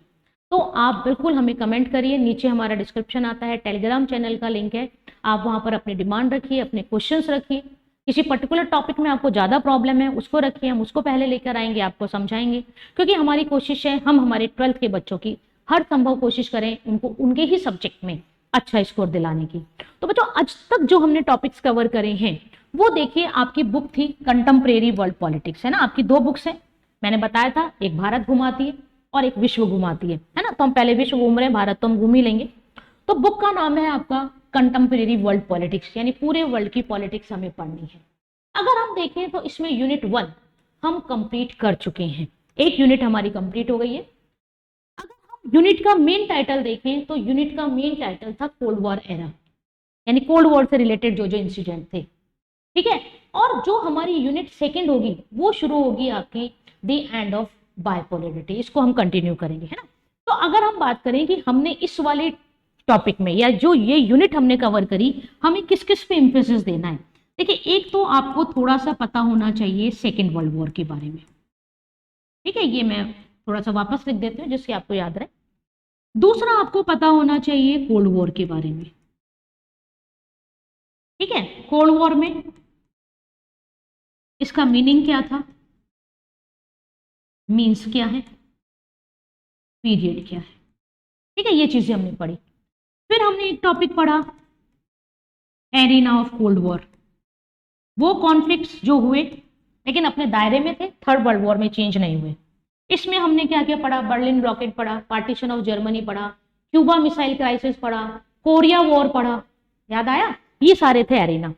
तो आप बिल्कुल हमें कमेंट करिए। नीचे हमारा डिस्क्रिप्शन आता है, टेलीग्राम चैनल का लिंक है, आप वहां पर अपनी डिमांड रखिए, अपने क्वेश्चंस रखिए। किसी पर्टिकुलर टॉपिक में आपको ज़्यादा प्रॉब्लम है उसको रखिए, हम उसको पहले लेकर आएंगे, आपको समझाएंगे। क्योंकि हमारी कोशिश है हम हमारे 12th के बच्चों की हर संभव कोशिश करें उनको उनके ही सब्जेक्ट में अच्छा स्कोर दिलाने की। तो बच्चों आज तक जो हमने टॉपिक्स कवर करे हैं वो देखिए, आपकी बुक थी कंटेम्प्रेरी वर्ल्ड पॉलिटिक्स, है ना। आपकी 2 बुक्स हैं, मैंने बताया था, एक भारत घुमाती है और एक विश्व घुमाती है ना। तो हम पहले विश्व घूम रहे हैं, भारत तो हम घूम ही लेंगे। तो बुक का नाम है आपका कंटेम्प्रेरी वर्ल्ड पॉलिटिक्स, यानी पूरे वर्ल्ड की पॉलिटिक्स हमें पढ़नी है। अगर हम देखें तो इसमें यूनिट 1 हम कंप्लीट कर चुके हैं। एक यूनिट हमारी कंप्लीट हो गई है। अगर हम यूनिट का मेन टाइटल देखें तो यूनिट का मेन टाइटल था कोल्ड वॉर एरा, यानी कोल्ड वॉर से रिलेटेड जो जो इंसिडेंट थे, ठीक है। और जो हमारी यूनिट सेकंड होगी वो शुरू होगी आपकी द एंड ऑफ बाइपोलरिटी। इसको हम कंटिन्यू करेंगे, है ना। तो अगर हम बात करें कि हमने इस वाले टॉपिक में या जो ये यूनिट हमने कवर करी, हमें किस किस पे एम्फेसिस देना है। देखिए, एक तो आपको थोड़ा सा पता होना चाहिए सेकेंड वर्ल्ड वॉर के बारे में, ठीक है। ये मैं थोड़ा सा वापस लिख देती हूँ जिससे आपको याद रहे। दूसरा, आपको पता होना चाहिए कोल्ड वॉर के बारे में, ठीक है। कोल्ड वॉर में इसका मीनिंग क्या था, मीन्स क्या है, पीरियड क्या है, ठीक है। ये चीजें हमने पढ़ी। फिर हमने एक टॉपिक पढ़ा एरिना ऑफ कोल्ड वॉर, वो कॉन्फ्लिक्ट्स जो हुए लेकिन अपने दायरे में थे, थर्ड वर्ल्ड वॉर में चेंज नहीं हुए। इसमें हमने क्या क्या पढ़ा, बर्लिन ब्लॉकेड पढ़ा, पार्टीशन ऑफ जर्मनी पढ़ा, क्यूबा मिसाइल क्राइसिस पढ़ा, कोरिया वॉर पढ़ा, याद आया। ये सारे थे एरिना।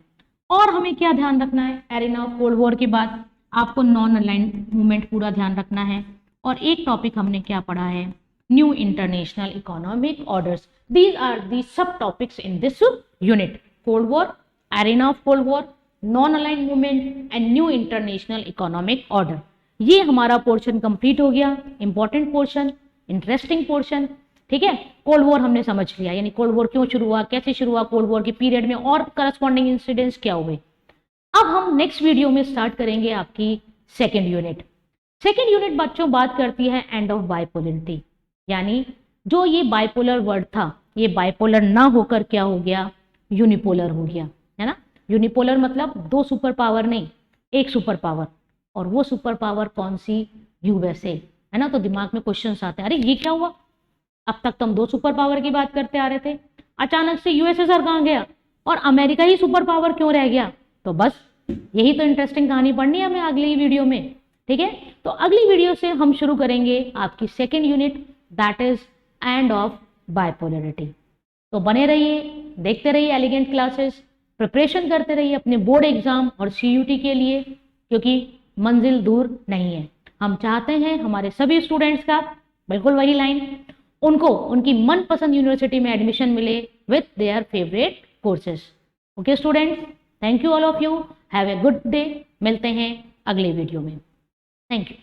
और हमें क्या ध्यान रखना है, एरिना ऑफ कोल्ड वॉर के बाद आपको नॉन अलाइंड मूवमेंट पूरा ध्यान रखना है। और एक टॉपिक हमने क्या पढ़ा है, new international economic orders. These are the सब topics in this unit, cold war, arena of cold war, non aligned movement and new international economic order. ये हमारा पोर्शन कंप्लीट हो गया, इंपॉर्टेंट पोर्शन, इंटरेस्टिंग पोर्शन, ठीक है। कोल्ड वॉर हमने समझ लिया, यानी कोल्ड वॉर क्यों शुरू हुआ, कैसे शुरू हुआ, कोल्ड वॉर के पीरियड में और करस्पॉन्डिंग इंसिडेंट्स क्या हुए। अब हम नेक्स्ट वीडियो में स्टार्ट करेंगे आपकी सेकेंड यूनिट। सेकेंड यूनिट बच्चों बात करती है एंड ऑफ बाइपोलरिटी, यानी जो ये बाइपोलर वर्ड था, ये बाइपोलर ना होकर क्या हो गया, यूनिपोलर हो गया, है ना। यूनिपोलर मतलब दो सुपर पावर नहीं, एक सुपर पावर। और वो सुपर पावर कौन सी, यूएसए, है ना। तो दिमाग में क्वेश्चंस आते हैं, अरे ये क्या हुआ, अब तक तो हम दो सुपर पावर की बात करते आ रहे थे, अचानक से यूएसएसआर कहाँ गया और अमेरिका ही सुपर पावर क्यों रह गया। तो बस यही तो इंटरेस्टिंग कहानी पढ़नी है हमें अगली वीडियो में, ठीक है। तो अगली वीडियो से हम शुरू करेंगे आपकी second unit, that is end of bipolarity. तो बने रहिए, देखते रहिए एलिगेंट क्लासेस, प्रिपरेशन करते रहिए अपने बोर्ड एग्जाम और सीयूटी के लिए, क्योंकि मंजिल दूर नहीं है। हम चाहते हैं हमारे सभी स्टूडेंट्स का, बिल्कुल वही लाइन, उनको उनकी मनपसंद यूनिवर्सिटी में एडमिशन मिले with their favourite courses. Okay students, thank you all of you, have a good day. मिलते हैं अगले वीडियो में, थैंक यू।